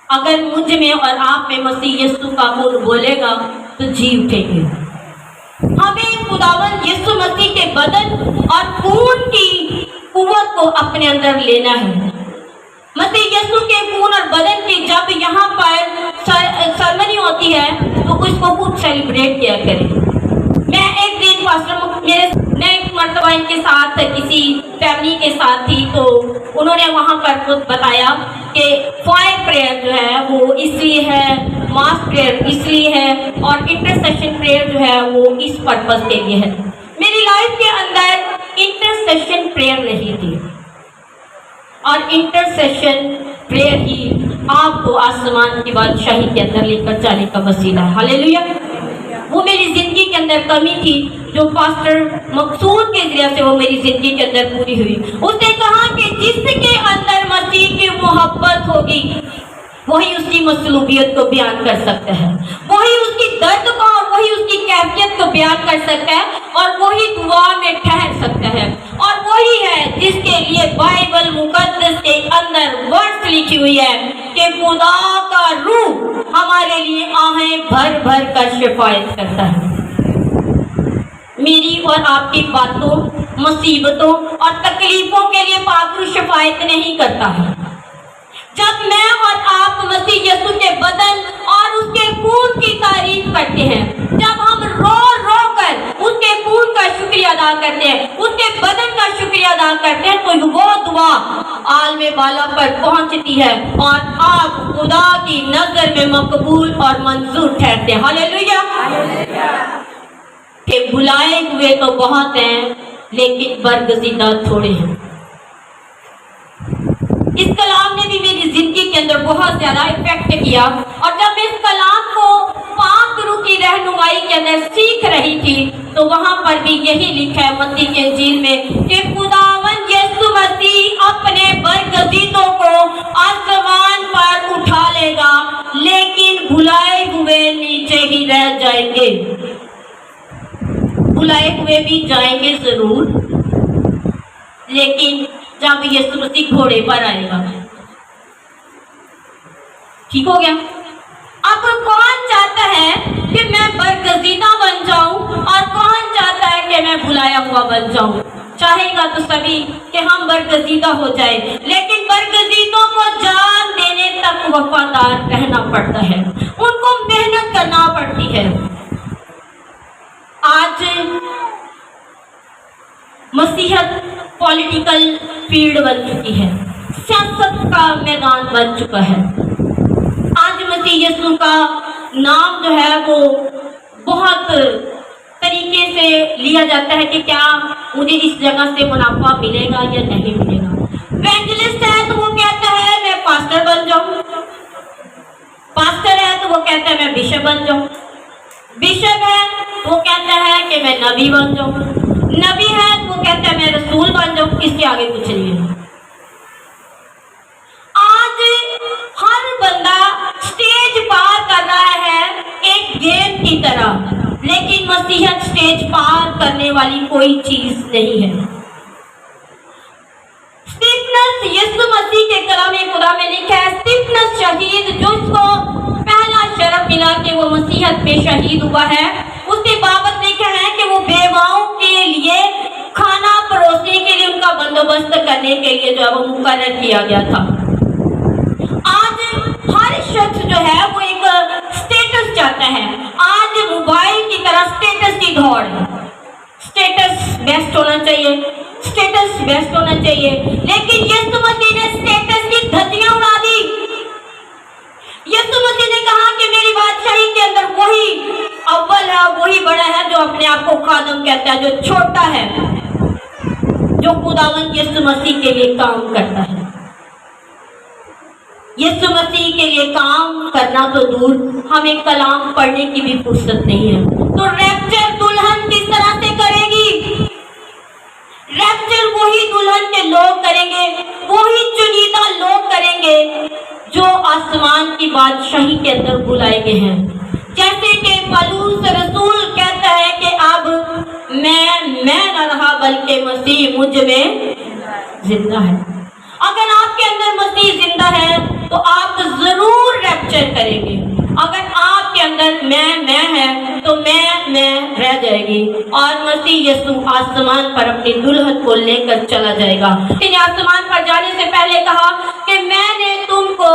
अगर मुझ में और आप में मसीह यीशु का खून बोलेगा तो जी उठेंगे। हमें खुदावंद यीशु मसीह के बदन और खून की कुव्वत को अपने अंदर लेना है। मसीह यीशु के खून और बदन की जब यहाँ पर सरमनी होती है तो उसको खूब सेलिब्रेट किया करें। मैं एक दिन मेरे एक मर्तबा इनके साथ किसी फैमिली के साथ थी तो उन्होंने वहाँ पर कुछ बताया कि फायर प्रेयर जो है वो इसलिए है, मास प्रेयर इसलिए है और इंटरसेशन प्रेयर जो है वो इस पर्पस के लिए है। मेरी लाइफ के अंदर इंटरसेशन प्रेयर नहीं थी और इंटरसेशन प्रेयर ही आपको आसमान की बादशाही के अंदर लेकर जाने का वसीला है। हालेलुया। वो मेरी जिंदगी के अंदर कमी थी जो पास्टर मकसूद के जरिए से वो मेरी जिंदगी के अंदर पूरी हुई। उसने कहा कि जिसके अंदर मसीह की मोहब्बत होगी वही उसकी मसलूबियत को बयान कर सकता है, वही उसकी दर्द को और वही उसकी कैफियत को बयान कर सकता है और वही दुआ में ठहर सकता है। और वही है जिसके लिए बाइबल मुकद्दस के अंदर वर्ड्स लिखी हुई है कि खुदा का रूह हमारे लिए आहें भर भर कर शिफायत करता है। मेरी और आपकी बातों, मुसीबतों और तकलीफों के लिए पाक रूह शिफायत नहीं करता है। जब मैं और आप मसीह यीशु के बदन और उसके खून की तारीफ करते हैं, जब हम रो रो कर उसके खून का शुक्रिया अदा करते हैं, उसके बदन का शुक्रिया अदा करते हैं तो वो दुआ आलमे बाला पर पहुंचती है और आप खुदा की नजर में मकबूल और मंजूर ठहरते हैं। हालेलुया। के बुलाए हुए तो बहुत हैं लेकिन बरगजीदा थोड़े हैं। इस कलाम ने भी मेरी जिंदगी के अंदर बहुत ज्यादा इफेक्ट किया और जब मैं इस कलाम को पाक रूह की रहनुमाई के अंदर सीख रही थी तो वहां पर भी यही लिखा है मत्ती के इंजील में कि खुदावंद यीशु मसीह अपने बरगजीदों को आसमान पर उठा लेगा लेकिन भुलाए हुए नीचे ही रह जाएंगे। बुलाए हुए भी जाएंगे जरूर लेकिन जब यीशु मसीह घोड़े पर आएगा। ठीक हो गया। अब कौन चाहता है कि मैं बरगजीदा बन जाऊं और कौन चाहता है कि मैं बुलाया हुआ बन जाऊं? चाहेगा तो सभी कि हम बरगजीदा हो जाए, लेकिन बरगजीदों को जान देने तक वफादार रहना पड़ता है, उनको मेहनत करना पड़ती है। आज मसीहत पॉलिटिकल फील्ड बन चुकी है, सियासत का मैदान बन चुका है। आज मसीह यीशु का नाम जो है वो बहुत तरीके से लिया जाता है कि क्या मुझे इस जगह से मुनाफा मिलेगा या नहीं मिलेगा। इवेंजलिस्ट है तो वो कहता है मैं पास्टर बन जाऊं, पास्टर है तो वो कहता है मैं बिशप बन जाऊं, बिशप है तो वो कहता है कि मैं नबी बन जाऊं, नबी है तो वो कहता है मैं रसूल बन जाऊं। इसके आगे कुछ नहीं है। आज हर बंदा स्टेज पार कर रहा है एक गेम की तरह, लेकिन मसीहत स्टेज पार करने वाली कोई चीज नहीं है। स्टीफनस यीशु मसीह में खुदा में लिखा है स्तिफनस शहीद, जो इसको पहला शरफ मिला कि वो मसीहत पे शहीद हुआ है, उसके बाबत लिखा है कि वो बेवाओं के लिए खाना परोसने के लिए उनका बंदोबस्त करने के लिए जो है वो मुकर्रर किया गया था। आज हर शख्स जो है वो एक स्टेटस चाहता है। आज मोबाइल की तरह स्टेटस की दौड़ है, स्टेटस बेस्ट होना चाहिए, स्टेटस बेस्ट होना चाहिए। लेकिन यीशु मसीह ने स्टेटस की धज्जियां उड़ा दी। यीशु मसीह ने कहा कि मेरी बादशाही के अंदर वही अव्वल है, वही बड़ा है जो अपने आप को खादम कहता है, जो छोटा है, जो खुदावंद यीशु मसीह के लिए काम करता है। यीशु मसीह के लिए काम करना तो दूर, हमें कलाम पढ़ने की भी फुर्सत नहीं है। तो रैप्चर दुल्हन किस तरह से करेगी? रैप्चर वही दुल्हन के लोग करेंगे, वही चुनिंदा लोग करेंगे जो आसमान की बादशाही के अंदर बुलाए गए हैं। जैसे कि पौलुस रसूल कहता है कि अब मैं न रहा बल्कि मसीह मुझ में जिंदा है। अगर आपके अंदर मसीह जिंदा है तो आप जरूर रैप्चर करेंगे। अगर आपके अंदर मैं है तो मैं रह जाएगी और मसीह यीशु आसमान पर अपनी दुल्हन को लेकर चला जाएगा। उसने आसमान पर जाने से पहले कहा कि मैंने तुमको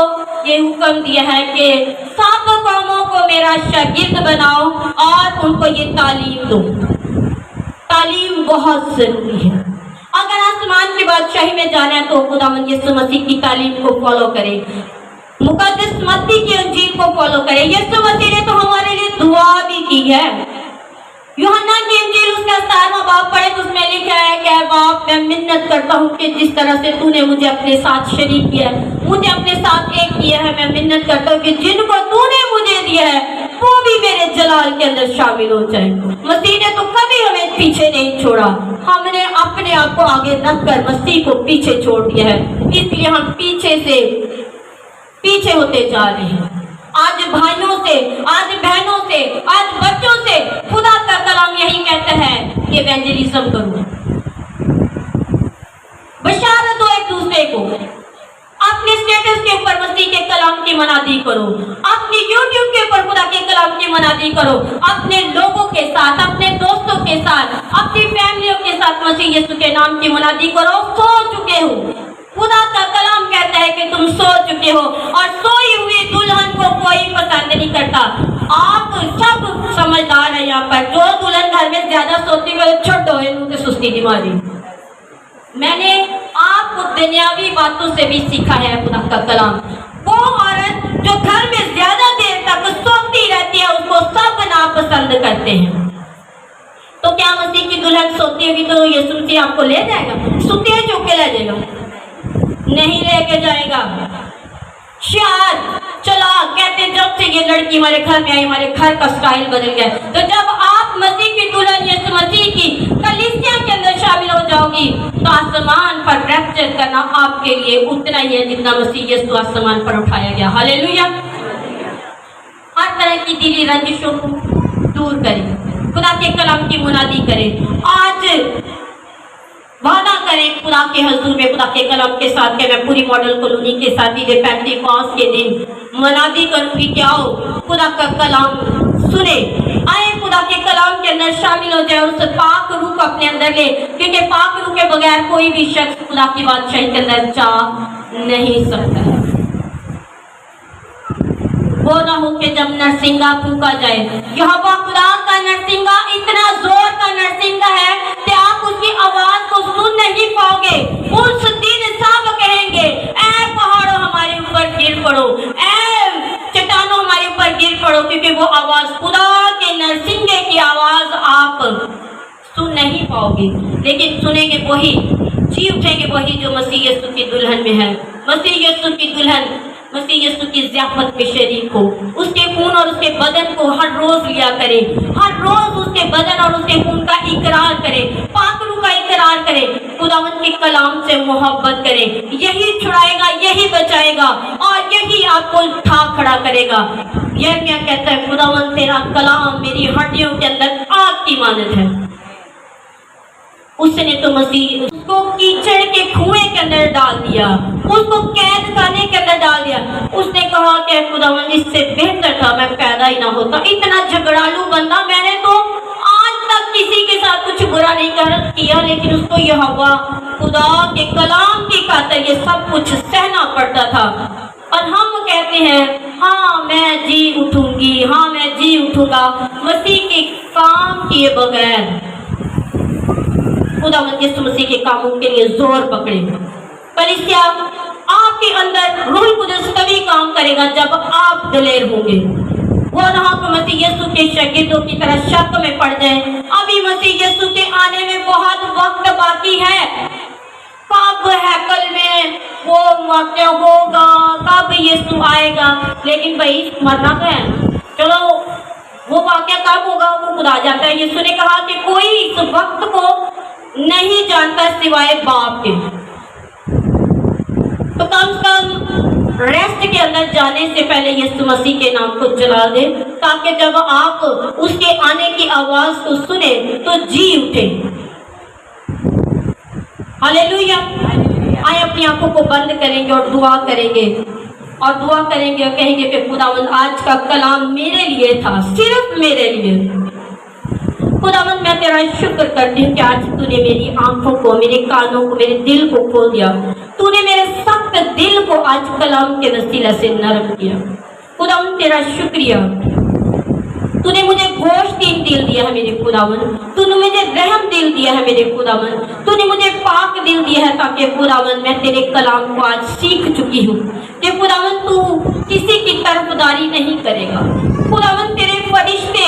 ये हुक्म दिया है कि सब कौमों को मेरा शागिर्द बनाओ और उनको ये तालीम दो। तालीम बहुत जरूरी है। अगर आसमान की बादशाही में जाना है तो खुदावंद यीशु मसीह की तालीम को फॉलो करें, मुकद्दस मत्ती की अंजील को फॉलो करें। यीशु मसीह ने तो हमारे लिए दुआ भी की है। यूहन्ना की अंजील उसका 7वां बाब पढ़े तो उसमें लिखा है कि बाप मैं मिन्नत करता हूँ कि जिस तरह से तूने मुझे अपने साथ शरीक किया है, मुझे अपने साथ एक किया है, मैं मिन्नत करता हूँ कि जिनको तूने मुझे दिया है वो भी मेरे जलाल के अंदर शामिल हो जाए। मसीह ने तो कभी हमें पीछे नहीं छोड़ा, हमने अपने आप को आगे रख कर मसीह को पीछे छोड़ दिया है, इसलिए हम पीछे होते जा रहे हैं। आज भाइयों से, आज बहनों से, आज बच्चों से खुदा का कलाम यही कहता है कि इवेंजलिज्म करो, बशारत दो एक दूसरे को, अपने स्टेटस के ऊपर मसीह के कलाम की मनादी करो, अपनी यूट्यूब के ऊपर खुदा के कलाम की मनादी करो, अपने लोगों के साथ, अपने दोस्तों के साथ, अपनी फैमिलियों के साथ मसीह यीशु के नाम की मनादी करो। सो चुके हो, खुदा का कलाम कहता है कि तुम सो चुके हो और सोई हुई दुल्हन को कोई पसंद नहीं करता। आप सब समझदार है यहाँ पर, जो दुल्हन घर में ज्यादा सोती है छोड़ो इनके सुस्ती दिमागी। मैंने आपको दुनियावी बातों से भी सीखा है खुदा का कलाम। वो औरत जो घर में ज्यादा देर तक सोती रहती है उसको सब नापसंद करते हैं। तो क्या मसीह की दुल्हन सोती होगी तो यीशु मसीह आपको ले जाएगा? सोते चौक के ले जाएगा? नहीं लेके जाएगा। शायद चला कहते जब से ये लड़की हमारे घर में आई हमारे घर का स्टाइल बदल गया। तो जब आप मसीह की दुल्हन यीशु मसीह की कलीसिया के अंदर शामिल हो जाओगी तो आसमान पर रैप्चर करना आपके लिए उतना ही है जितना मसीह यीशु आसमान पर उठाया गया। हालेलुया। हर तरह की दिली रंजिशों को दूर करें, खुदा के कलाम की मुनादी करें। आज वादा करें खुदा के हजूर में, खुदा के कलाम के साथ कि मैं पूरी मॉडल कॉलोनी के साथ ही पेंटिकॉस्ट के दिन मनादी करूंगी कि आओ खुदा का कलाम सुने, आए खुदा के कलाम के अंदर शामिल हो जाए, उस पाक रूह को अपने अंदर ले, क्योंकि पाक रूह के बगैर कोई भी शख्स खुदा की बादशाही के अंदर जा नहीं सकता है। वो ना हो कि जब नरसिंगा फूका जाए, यहोवा खुदा का नरसिंगा इतना जोर का नरसिंगा है कि आप उसकी आवाज को सुन नहीं पाओगे। उस दिन सब कहेंगे ऐ पहाड़ों हमारे ऊपर गिर पड़ो, ऐ चट्टानों हमारे ऊपर गिर पड़ो, क्योंकि वो आवाज खुदा के नरसिंगे की आवाज आप सुन नहीं पाओगे। लेकिन सुनेंगे वही, जी उठेंगे वही जो मसीह यीशु की दुल्हन में है। मसीह यीशु की दुल्हन मसीह यीशु की ज़ियाफत में शरीक हो, उसके खून और उसके बदन को हर रोज लिया करे, हर रोज उसके बदन और उसके खून का इकरार करे, पाक रूह का इकरार करे, खुदावंद के कलाम से मोहब्बत करे। यही छुड़ाएगा, यही बचाएगा और यही आपको उठा खड़ा करेगा। यह क्या कहता है? खुदावंद तेरा कलाम मेरी हड्डियों के अंदर आग की मानद है। उसने तो मसीह उसको कीचड़ के कुएं के अंदर डाल दिया, उसको कैद खाने के अंदर डाल दिया। उसने कहा कि खुदावन इससे बेहतर था मैं पैदा ही ना होता। इतना झगड़ालू बंदा, मैंने तो आज तक किसी के साथ कुछ बुरा नहीं किया, लेकिन उसको यहोवा खुदा के कलाम की खातिर ये सब कुछ सहना पड़ता था। और हम कहते हैं हाँ मैं जी उठूंगी, हाँ मैं जी उठूंगा, मसीह के काम किए बगैर खुदावंद यीशु मसीह के कामों के लिए जोर पकड़े। कलीसिया, आपके अंदर रूह कुदस तभी काम करेगा जब आप दिलेर होंगे। वो ना तो मसीह यीशु के शागिर्दों की तरह शक में पड़ जाए। अभी मसीह यीशु के आने में बहुत वक्त बाकी है। कब हैकल में वो वाक्य होगा, कब यीशु आएगा, लेकिन भाई मरना तो है ना। चलो वो वाक्य कब होगा वो खुदा जानता है। यीशु ने कहा कि कोई इस वक्त को नहीं जानता सिवाय बाप के। तो कम से कम रेस्ट के अंदर जाने से पहले यीशु मसीह के नाम को जला दे, ताकि जब आप उसके आने की आवाज को सुने तो जी उठे। हालेलुया। आए अपनी आंखों को बंद करेंगे और दुआ करेंगे और कहेंगे कि खुदावंद आज का कलाम मेरे लिए था, सिर्फ मेरे लिए। खुदावंद मैं तेरा शुक्र करती हूँ कि आज तूने मेरी आंखों को, मेरे कानों को, मेरे दिल को खोल दिया। तूने मेरे सख्त दिल को आज कलाम के वसीला से नरम किया। खुदावंद तेरा शुक्रिया। तूने मुझे गोश्तीन दिल दिया है मेरे खुदावंद, तूने मुझे रहम दिल दिया है मेरे खुदावंद, तूने मुझे पाक दिल दिया है, ताकि खुदावंद मैं तेरे कलाम को आज सीख चुकी हूँ कि खुदावंद तू किसी की तरफदारी नहीं करेगा। खुदावंद तेरे फरिश्ते,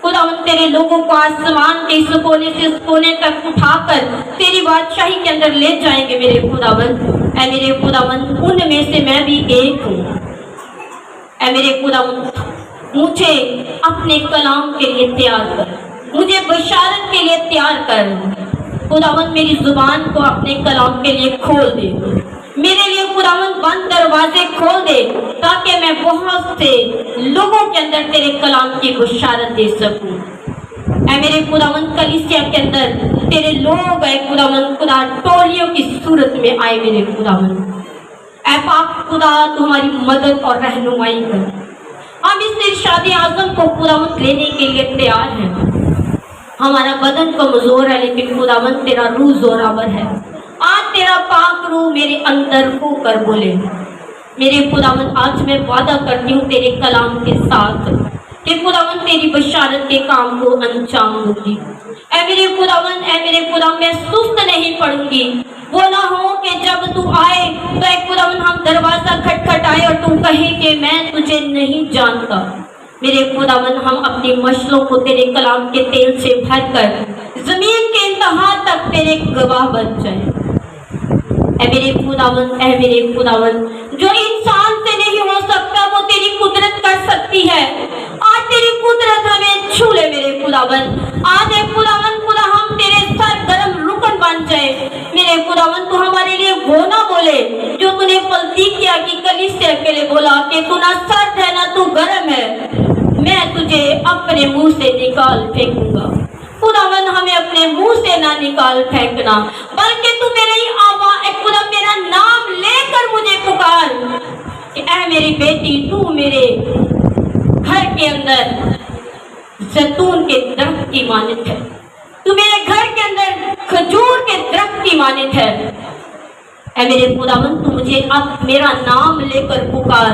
खुदावंद तेरे लोगों को आसमान के इस कोने से उस कोने तक उठाकर तेरी बादशाही के अंदर ले जाएंगे मेरे खुदावंद। ऐ मेरे खुदावंद उनमें से मैं भी एक हूँ। ऐ मेरे खुदावंद मुझे अपने कलाम के लिए तैयार कर, मुझे बशारत के लिए तैयार कर। खुदावंद मेरी जुबान को अपने कलाम के लिए खोल दे, मेरे लिए खुदावंद बंद दरवाजे खोल दे, ताकि मैं बहुत से लोगों के अंदर तेरे कलाम की बशारत दे सकूं। ऐ मेरे खुदावंद कलीसिया के अंदर तेरे लोग आए खुदावंद, खुदा टोलियों की सूरत में आए मेरे खुदावंद। ऐ पाक खुदा तू हमारी मदद और रहनुमाई कर। हम इस इरशाद आज़म को खुदावंद लेने के लिए तैयार हैं। हमारा बदन कमजोर है, लेकिन खुदावंद तेरा रूह जोरावर है। आज तेरा पाक रूह मेरे अंदर होकर बोले। मेरे खुदावंद आज मैं वादा करती हूँ तेरे कलाम के साथ कि खुदावंद तेरी बशारत के काम को अंजाम दूंगी। ऐ मेरे खुदावंद मैं सुस्त नहीं पड़ूंगी। वो ना हो कि जब तू आए तो एक खुदावंद हम दरवाजा खटखटाए और तू कहे कि मैं तुझे नहीं जानता। मेरे खुदावंद हम अपनी मशलों को तेरे कलाम के तेल से भरकर जमीन के इंतहा तक तेरे गवाह बन जाए। ऐ मेरे खुदावंद जो इंसान से नहीं हो सकता वो तेरी कुदरत कर सकती है। आज तेरी कुदरत हमें छू ले मेरे खुदावंद। आज एक खुदावंद खुदा हम तेरे सर गरम रुकन बन जाए। मेरे खुदावंद तू हमारे लिए वो ना बोले जो तूने पलती किया कि कलीसिया के लिए बोला कि तू ना सर्द है ना तू गरम है, मैं तुझे अपने मुंह से निकाल फेंकूंगा। खुदावंद हमें अपने मुंह से ना निकाल फेंकना, बल्कि तू मेरी आवाज़ खुदा मेरा नाम लेकर मुझे पुकार कि ऐ मेरी बेटी तू मेरे घर के अंदर जैतून के दरख्त की मानित है, तू मेरे घर के अंदर खजूर के दरख्त की मानित है। ऐ मेरे खुदावंद तू मुझे अब मेरा नाम लेकर पुकार,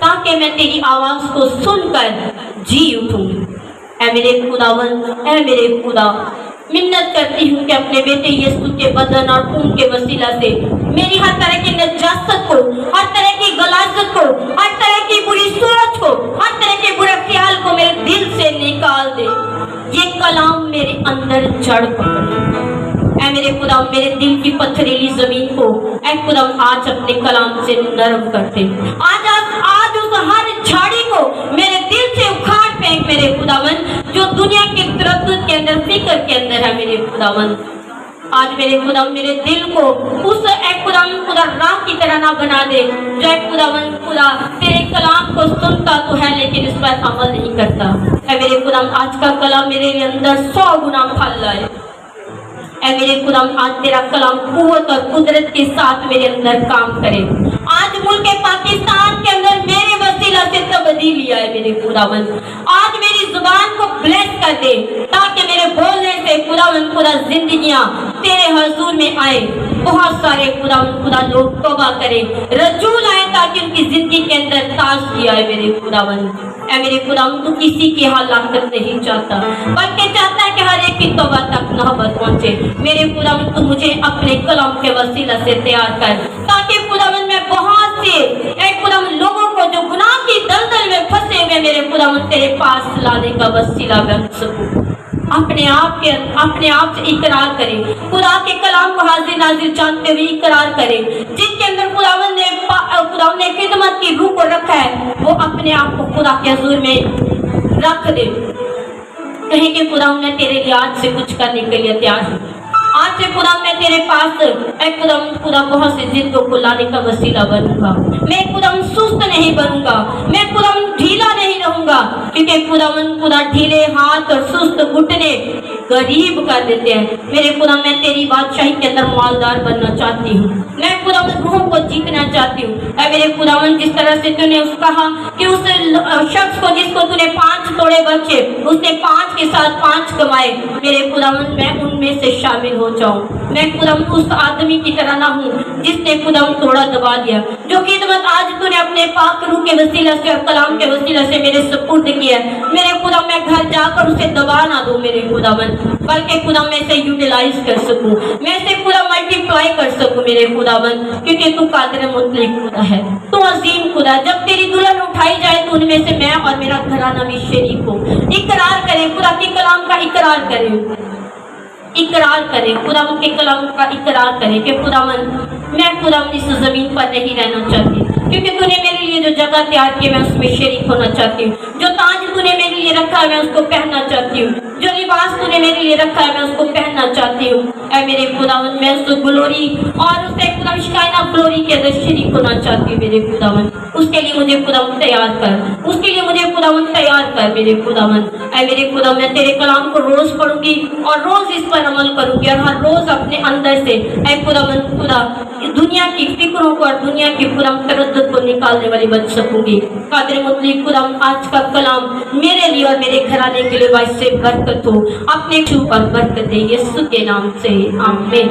ताकि मैं तेरी आवाज को सुनकर जी उठूं। ऐ मेरे खुदावंद, ऐ मेरे खुदा, मिन्नत करती हूँ कि अपने बेटे यीशु के बदन और खून के वसीला से मेरी हर तरह की नजासत को, हर तरह की गलाजत को, हर तरह की बुरी सोच को, हर तरह के बुरे ख्याल को मेरे दिल से निकाल दे। ये कलाम मेरे अंदर जड़ पकड़े। ऐ मेरे खुदा, मेरे दिल की पथरीली जमीन को ऐ खुदा आज अपने कलाम से नरम करते। आज उस हर झाड़ी को मेरे दिल से उखाड़ फेंक मेरे खुदावन, जो दुनिया के तरद्दुद के अंदर, फिक्र के अंदर है मेरे खुदावन। आज मेरे खुदा मेरे दिल को उस एक खुदा राह की तरह ना बना दे जो एक खुदावन खुदा तेरे कलाम को सुनता तो है लेकिन इस पर अमल नहीं करता है। मेरे खुदा आज का कलाम मेरे अंदर 100 गुना फल लाए। ऐ मेरे खुदा आज तेरा कलाम कुव्वत और कुदरत के साथ मेरे अंदर काम करे। आज मुल्क पाकिस्तान के अंदर मेरे वसीला से तब्दीली आए मेरे खुदावन। आज मेरी जुबान को ब्लेस कर दे ताकि मेरे बोलने से खुदावन खुदा जिंदगियां तेरे हजूर में आए। बहुत सारे खुदा लोग तौबा करें, रजूल आए ताकि उनकी जिंदगी के अंदर ताजगी आए मेरे खुदावन। ऐ मेरे खुदावन तू किसी की हलाकत नहीं चाहता बल्कि चाहता है कि हर एक की तौबा तक नौबत पहुंचे। मेरे खुदावन तू मुझे अपने कलम के वसीला से तैयार कर ताकि खुदावन मैं बहुत से खुदावन लोगों को जो गुनाह की दलदल में फंसे हुए मेरे खुदावन तेरे पास लाने का वसीला बन सकूं। अपने आप से इकरार करें, खुदा के कलाम को हाजिर नाजिर जानते हुए इकरार करें। जिनके अंदर खुदावन ने खिदमत की रूह को रखा है वो अपने आप को खुदा के हुजूर में रख दे। कहें कि खुदा मैं तेरे लिए आज से कुछ करने के लिए तैयार हूँ। आज से खुदा मैं तेरे पास खुदा बहुत से जिद्दों को लाने का वसीला बनूंगा। मैं खुदा सुस्त नहीं बनूंगा, मैं खुदा ढीला नहीं रहूंगा, क्योंकि खुदा ढीले हाथ और सुस्त घुटने गरीब कर देते हैं। मेरे खुदा मैं तेरी बादशाही के अंदर मालदार बनना चाहती हूँ। मैं खुदा रूहों को जीतना चाहती हूँ। मेरे खुदावन जिस तरह से तूने कहा कि उस शख्स को जिसको तूने 5 तोड़े बचे उसने 5 के साथ 5 कमाए, मेरे खुदावन मैं उनमें से शामिल हो जाऊं। मैं खुदावन उस आदमी की तरह ना हूँ जिसने खुदावन तोड़ा दबा दिया। जो खिदमत आज तूने अपने पाक रूह के वसीला से और कलाम के वसीला से मेरे सुपुर्द किया, मेरे खुदा मैं घर जाकर उसे दबा ना दूं मेरे खुदावन, बल्कि खुदा मैं इसे यूटिलाइज कर सकूं, मैं इसे पूरा मल्टीप्लाई कर सकूं मेरे खुदावन, क्योंकि तू कादिर मुतलक खुदा है, तू अजीम खुदा। जब तेरी दुल्हन उठाई जाए तो उनमें से मैं और मेरा घराना भी शरीक हो। इकरार करें, खुदा के कलाम का इकरार करें, इकरार करें, खुदावन के कलाम का इकरार करें कि खुदावन मैं खुदावन इस जमीन पर नहीं रहना चाहती, क्योंकि तूने मेरे लिए जो जगह तैयार की मैं उसमें शरीक होना चाहती हूँ। जो ताज तूने मेरे लिए रखा है मैं उसको पहनना चाहती हूँ। जो लिबास तूने मेरे लिए रखा है मैं उसको पहनना चाहती हूँ। ऐ मेरे खुदावन मैं उस ग्लोरी और उससे खुदावन शिकायना ग्लोरी के अंदर शरीक होना चाहती हूँ मेरे खुदावन। उसके लिए मुझे खुदावन तैयार कर, उसके लिए मुझे खुदावन तैयार कर मेरे खुदावन। ऐ मेरे खुदा मैं तेरे कलाम को रोज पढ़ूंगी और रोज इस पर अमल करूंगी और हर रोज अपने अंदर से ऐ खुदावन खुदा दुनिया की फिक्रों को और दुनिया की खुदा तरद्दुद को निकालने वाली बन सकूंगी। कादिर मुतलक खुदा आज का कलाम मेरे लिए और मेरे घराने के लिए बाइस से बरकत हो, अपने छू पर बरकत दे, यीशु के नाम से आमीन।